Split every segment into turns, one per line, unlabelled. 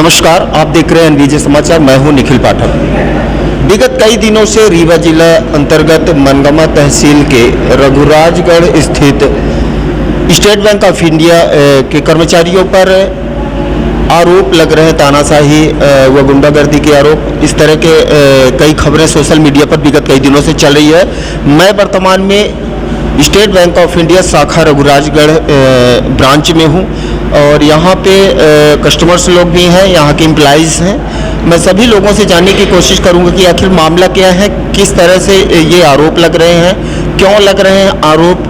नमस्कार, आप देख रहे हैं एनवीजे समाचार। मैं हूं निखिल पाठक। विगत कई दिनों से रीवा जिला अंतर्गत मनगामा तहसील के रघुराजगढ़ स्थित स्टेट बैंक ऑफ इंडिया के कर्मचारियों पर आरोप लग रहे हैं, तानाशाही व गुंडागर्दी के आरोप। इस तरह के कई खबरें सोशल मीडिया पर विगत कई दिनों से चल रही है। मैं वर्तमान में स्टेट बैंक ऑफ इंडिया शाखा रघुराजगढ़ ब्रांच में हूं और यहाँ पे कस्टमर्स लोग भी हैं, यहाँ के एम्प्लॉइज़ हैं। मैं सभी लोगों से जानने की कोशिश करूँगा कि आखिर मामला क्या है, किस तरह से ये आरोप लग रहे हैं, क्यों लग रहे हैं आरोप,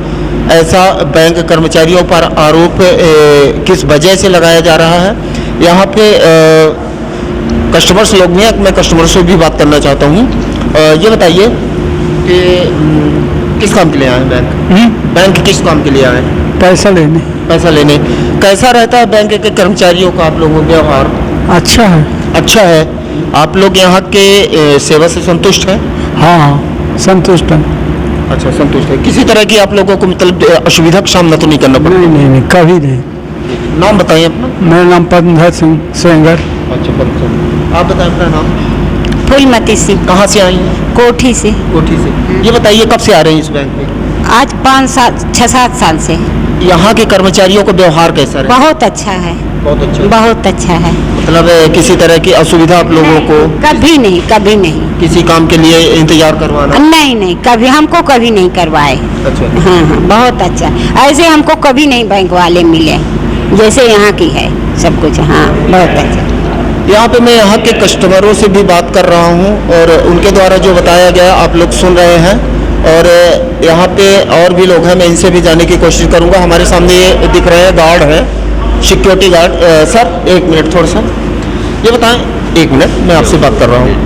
ऐसा बैंक कर्मचारियों पर आरोप किस वजह से लगाया जा रहा है। यहाँ पे कस्टमर्स लोग भी हैं, मैं कस्टमर्स से भी बात करना चाहता हूँ। ये बताइए कि किस काम के लिए आए हैं बैंक? बैंक किस काम के लिए आए हैं?
पैसा लेने।
पैसा लेने। कैसा रहता है बैंक के कर्मचारियों का आप लोगों का व्यवहार?
अच्छा है।
अच्छा है। आप लोग यहाँ के सेवा से संतुष्ट हैं?
हाँ, संतुष्ट है।
अच्छा, संतुष्ट है। किसी तरह की आप लोगों को मतलब असुविधा का सामना तो नहीं करना पड़ा?
नहीं, कभी नहीं।
नाम बताइए अपना।
मेरा नाम पद्मधर सिंह सेंगर।
अच्छा, पद्मधर। आप बताएं अपना नाम।
फूलमती सिंह।
कहाँ से आई हैं?
कोठी से।
कोठी से। ये बताइए कब से आ रहे हैं इस बैंक में?
आज 6-7 साल से।
यहाँ के कर्मचारियों का व्यवहार कैसा है?
बहुत अच्छा है।
बहुत अच्छा।
बहुत अच्छा है।
मतलब किसी तरह की असुविधा आप लोगों को?
कभी नहीं, कभी नहीं।
किसी काम के लिए इंतजार करवाना?
नहीं, कभी हमको कभी नहीं करवाए।
अच्छा।
हाँ, बहुत अच्छा। ऐसे हमको कभी नहीं बैंक वाले मिले जैसे यहाँ की है सब कुछ। हाँ, बहुत अच्छा।
यहाँ पे मैं यहाँ के कस्टमरों से भी बात कर रहा हूँ और उनके द्वारा जो बताया गया आप लोग सुन रहे हैं और यहाँ पे और भी लोग हैं, मैं इनसे भी जानने की कोशिश करूँगा। हमारे सामने ये दिख रहे हैं गार्ड हैं, सिक्योरिटी गार्ड। सर एक मिनट, थोड़ा सा ये बताएं। एक मिनट, मैं आपसे बात कर रहा हूँ।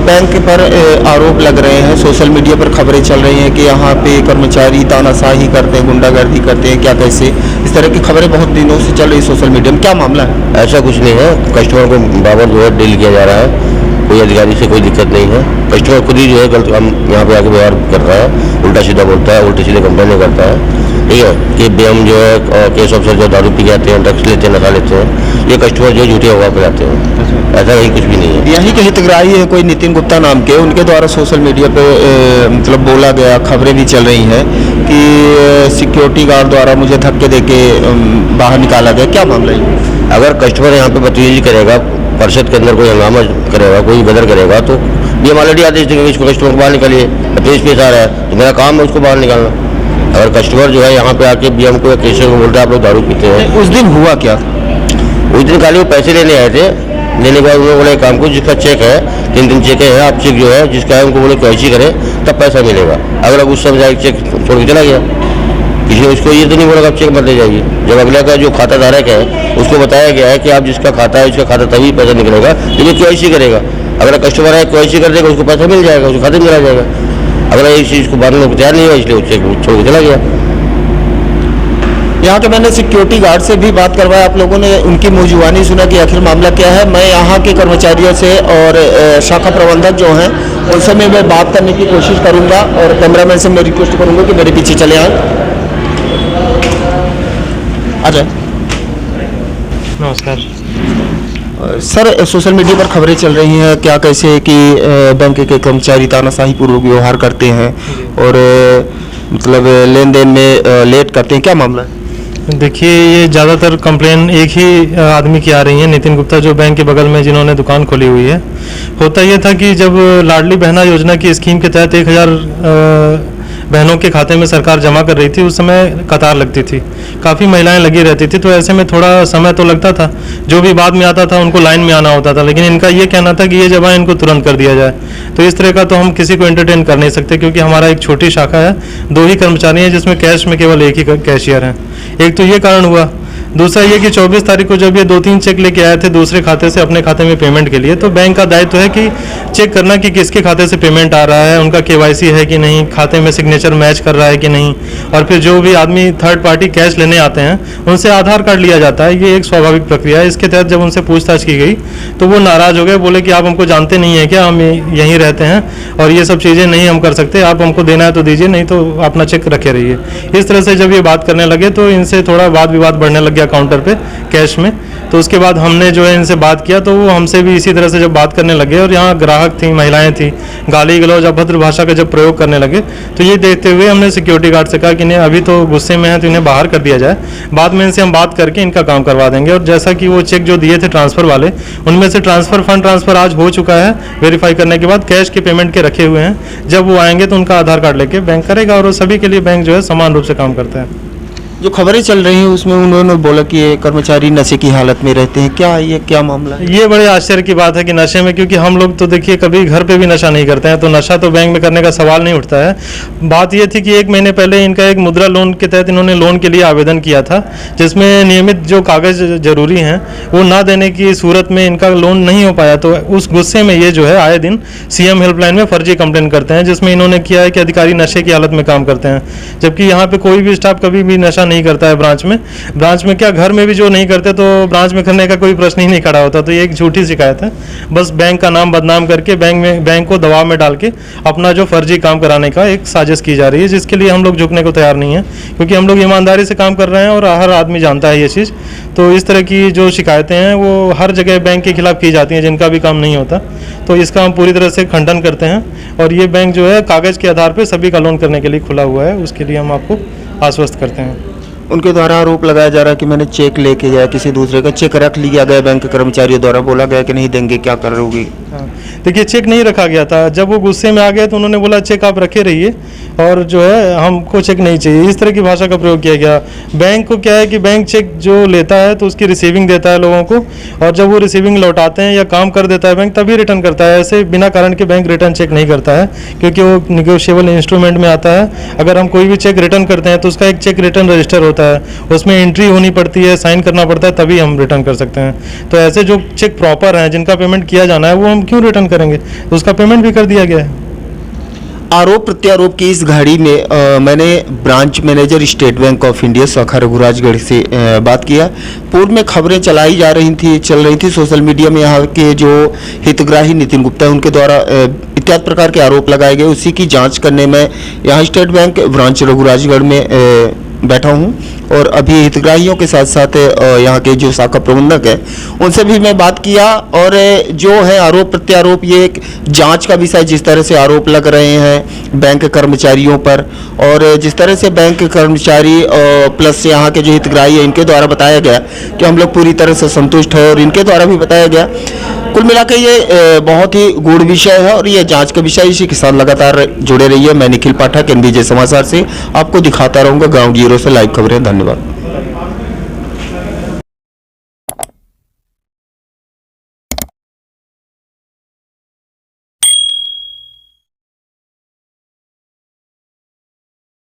बैंक पर आरोप लग रहे हैं, सोशल मीडिया पर खबरें चल रही हैं कि यहाँ पे कर्मचारी तानाशाही करते हैं, गुंडागर्दी करते हैं, क्या कैसे, इस तरह की खबरें बहुत दिनों से चल रही है सोशल मीडिया में। क्या मामला है?
ऐसा कुछ नहीं है। कस्टमर को बराबर जो है डील किया जा रहा है, कोई अधिकारी से कोई दिक्कत नहीं है। कस्टमर खुद ही जो है गलत काम यहाँ पे आके व्यवहार कर रहा है, उल्टा सीधा बोलता है, उल्टे सीधे कंप्लेन करता है। ठीक है कि हम जो है केस ऑफिसर जो दारू पी के आते हैं, ड्रग्स लेते हैं, नशा लेते हैं, ये कस्टमर जो झूठे हवा पे जाते हैं। ऐसा नहीं, कुछ भी नहीं है।
यहीं के हितग्राही है कोई नितिन गुप्ता नाम के, उनके द्वारा सोशल मीडिया पे मतलब बोला गया, खबरें भी चल रही हैं कि सिक्योरिटी गार्ड द्वारा मुझे धक्के देके बाहर निकाला गया। क्या मामला है?
अगर कस्टमर यहाँ पे बदतमीजी करेगा, परिषद के अंदर कोई हंगामा करेगा, कोई गदर करेगा, तो ये ऑलरेडी आदेश देंगे इसको कस्टमर को बाहर निकालिए। पेश आ रहा है तो मेरा काम है उसको बाहर निकालना। अगर कस्टमर जो है यहाँ पे आके बीएम को या कैशियर को बोलता है आप लोग दारू पीते हैं।
उस दिन हुआ क्या?
उस दिन खाली वो पैसे लेने आए थे, लेने के बाद उन्होंने बोले काम को जिसका चेक है, 3 चेक है, आप चेक जो है जिसका है उनको बोले कैशी करें तब पैसा मिलेगा। अगर अब उस समय जाए चेक छोड़ के चला गया, किसी ने उसको ये तो नहीं बोला कि आप चेक मत ले जाइए। जब अगला का जो खाता धारक है उसको बताया गया है कि आप जिसका खाता है उसका खाता तभी पैसा निकलेगा लेकिन कैशी करेगा। अगर कस्टमर है कैशी कर देगा उसको पैसा मिल जाएगा, उसको खाते में चला जाएगा। अगर एक चीज़ को बांधने को तैयार नहीं है इसलिए वो चेक छोड़ के चला गया।
यहाँ के मैंने सिक्योरिटी गार्ड से भी बात करवाया, आप लोगों ने उनकी मुंहजुबानी सुना कि आखिर मामला क्या है। मैं यहाँ के कर्मचारियों से और शाखा प्रबंधक जो हैं उनसे मैं बात करने की कोशिश करूँगा और कैमरामैन से मैं रिक्वेस्ट करूँगा कि मेरे पीछे चले आए। आ जाए।
नमस्कार
सर, सोशल मीडिया पर खबरें चल रही हैं क्या कैसे कि बैंक के कर्मचारी तानाशाही पूर्वक व्यवहार करते हैं और मतलब लेन देन में लेट करते हैं, क्या मामला है?
देखिए, ये ज़्यादातर कंप्लेन एक ही आदमी की आ रही है, नितिन गुप्ता, जो बैंक के बगल में जिन्होंने दुकान खोली हुई है। होता ये था कि जब लाडली बहना योजना की स्कीम के तहत 1000 बहनों के खाते में सरकार जमा कर रही थी, उस समय कतार लगती थी, काफ़ी महिलाएं लगी रहती थी, तो ऐसे में थोड़ा समय तो लगता था। जो भी बाद में आता था उनको लाइन में आना होता था, लेकिन इनका ये कहना था कि ये जमा इनको तुरंत कर दिया जाए। तो इस तरह का तो हम किसी को एंटरटेन कर नहीं सकते, क्योंकि हमारा एक छोटी शाखा है, 2 ही कर्मचारी हैं, जिसमें कैश में केवल एक ही कैशियर हैं। एक तो ये कारण हुआ। दूसरा ये कि 24 तारीख को जब ये 2-3 चेक लेके आए थे दूसरे खाते से अपने खाते में पेमेंट के लिए, तो बैंक का दायित्व है कि चेक करना कि किसके खाते से पेमेंट आ रहा है, उनका KYC है कि नहीं, खाते में सिग्नेचर मैच कर रहा है कि नहीं, और फिर जो भी आदमी थर्ड पार्टी कैश लेने आते हैं उनसे आधार कार्ड लिया जाता है। ये एक स्वाभाविक प्रक्रिया है। इसके तहत जब उनसे पूछताछ की गई तो वो नाराज़ हो गए, बोले कि आप हमको जानते नहीं हैं क्या, हम यहीं रहते हैं और ये सब चीज़ें नहीं हम कर सकते, आप हमको देना है तो दीजिए, नहीं तो अपना चेक रखे रहिए। इस तरह से जब ये बात करने लगे तो इनसे थोड़ा वाद विवाद बढ़ने लग गया दिया काउंटर पे कैश में। तो उसके बाद हमने जो है इनसे बात किया, तो वो हमसे भी इसी तरह से जब बात करने लगे और यहाँ ग्राहक थी, महिलाएं थी, गाली गलौज अभद्र भाषा का जब प्रयोग करने लगे, तो ये देखते हुए हमने सिक्योरिटी गार्ड से कहा कि इन्हें अभी तो गुस्से में है तो इन्हें बाहर कर दिया जाए, बाद में इनसे हम बात करके इनका काम करवा देंगे। और जैसा कि वो चेक जो दिए थे ट्रांसफ़र वाले, उनमें से फंड ट्रांसफ़र आज हो चुका है, वेरीफाई करने के बाद कैश के पेमेंट के रखे हुए हैं। जब वो आएंगे तो उनका आधार कार्ड लेके बैंक करेगा, और वो सभी के लिए बैंक जो है समान रूप से काम करता है।
जो खबरें चल रही हैं उसमें उन्होंने बोला कि ये कर्मचारी नशे की हालत में रहते हैं, क्या मामला है?
ये बड़े आश्चर्य की बात है कि नशे में, क्योंकि हम लोग तो देखिए कभी घर पे भी नशा नहीं करते हैं, तो नशा तो बैंक में करने का सवाल नहीं उठता है। बात ये थी कि 1 महीने पहले इनका एक मुद्रा लोन के तहत इन्होंने लोन के लिए आवेदन किया था, जिसमें नियमित जो कागज़ जरूरी हैं वो ना देने की सूरत में इनका लोन नहीं हो पाया। तो उस गुस्से में ये जो है आए दिन CM हेल्पलाइन में फर्जी कंप्लेन करते हैं, जिसमें इन्होंने किया है कि अधिकारी नशे की हालत में काम करते हैं, जबकि यहाँ पे कोई भी स्टाफ कभी भी नशा नहीं करता है ब्रांच में क्या घर में भी जो नहीं करते, तो ब्रांच में करने का कोई प्रश्न ही नहीं खड़ा होता। तो ये एक झूठी शिकायत है, बस बैंक का नाम बदनाम करके बैंक को दबाव में डाल के अपना जो फर्जी काम कराने का एक साजिश की जा रही है, जिसके लिए हम लोग झुकने को तैयार नहीं है, क्योंकि हम लोग ईमानदारी से काम कर रहे हैं और हर आदमी जानता है ये चीज़। तो इस तरह की जो शिकायतें हैं वो हर जगह बैंक के खिलाफ की जाती हैं जिनका भी काम नहीं होता, तो इसका हम पूरी तरह से खंडन करते हैं। और ये बैंक जो है कागज़ के आधार पर सभी का लोन करने के लिए खुला हुआ है, उसके लिए हम आपको आश्वस्त करते हैं।
उनके द्वारा आरोप लगाया जा रहा है कि मैंने चेक लेके गया, किसी दूसरे का चेक रख लिया गया, बैंक के कर्मचारियों द्वारा बोला गया कि नहीं देंगे, क्या करोगी?
देखिए चेक नहीं रखा गया था, जब वो गुस्से में आ गए तो उन्होंने बोला चेक आप रखे रहिए और जो है हमको चेक नहीं चाहिए, इस तरह की भाषा का प्रयोग किया गया। बैंक को क्या है कि बैंक चेक जो लेता है तो उसकी रिसीविंग देता है लोगों को, और जब वो रिसीविंग लौटाते हैं या काम कर देता है बैंक तभी रिटर्न करता है। ऐसे बिना कारण के बैंक रिटर्न चेक नहीं करता है, क्योंकि वो निगोशिएबल इंस्ट्रूमेंट में आता है। अगर हम कोई भी चेक रिटर्न करते हैं तो उसका एक चेक रिटर्न रजिस्टर होता है, उसमें एंट्री होनी पड़ती है, साइन करना पड़ता है, तभी हम रिटर्न कर सकते हैं। तो ऐसे जो चेक प्रॉपर हैं जिनका पेमेंट किया जाना है वो हम क्यों रिटर्न करेंगे, तो उसका पेमेंट भी कर दिया गया है।
आरोप प्रत्यारोप की इस घड़ी में मैंने branch manager state bank of India शाखा रघुराजगढ़ से बात किया। पूर्व में खबरें चल रही थी सोशल मीडिया में, यहाँ के जो हितग्राही नितिन गुप्ता उनके द्वारा इत्यादि प्रकार के आरोप लगाए गए, उसी की जांच करने में यहाँ स्टेट बैंक ब्रांच रघुराजगढ़ में बैठा हूँ, और अभी हितग्राहियों के साथ साथ यहाँ के जो शाखा प्रबंधक है उनसे भी मैं बात किया। और जो है आरोप प्रत्यारोप, ये एक जांच का विषय, जिस तरह से आरोप लग रहे हैं बैंक कर्मचारियों पर, और जिस तरह से बैंक कर्मचारी प्लस यहाँ के जो हितग्राही है इनके द्वारा बताया गया कि हम लोग पूरी तरह से संतुष्ट है, और इनके द्वारा भी बताया गया। कुल मिलाकर ये बहुत ही गूढ़ विषय है और ये जांच का विषय, इसी के साथ लगातार जुड़े रहिए। मैं निखिल पाठक NBJ समाचार से आपको दिखाता रहूँगा ग्राउंड जीरो से लाइव खबरें। धन्यवाद।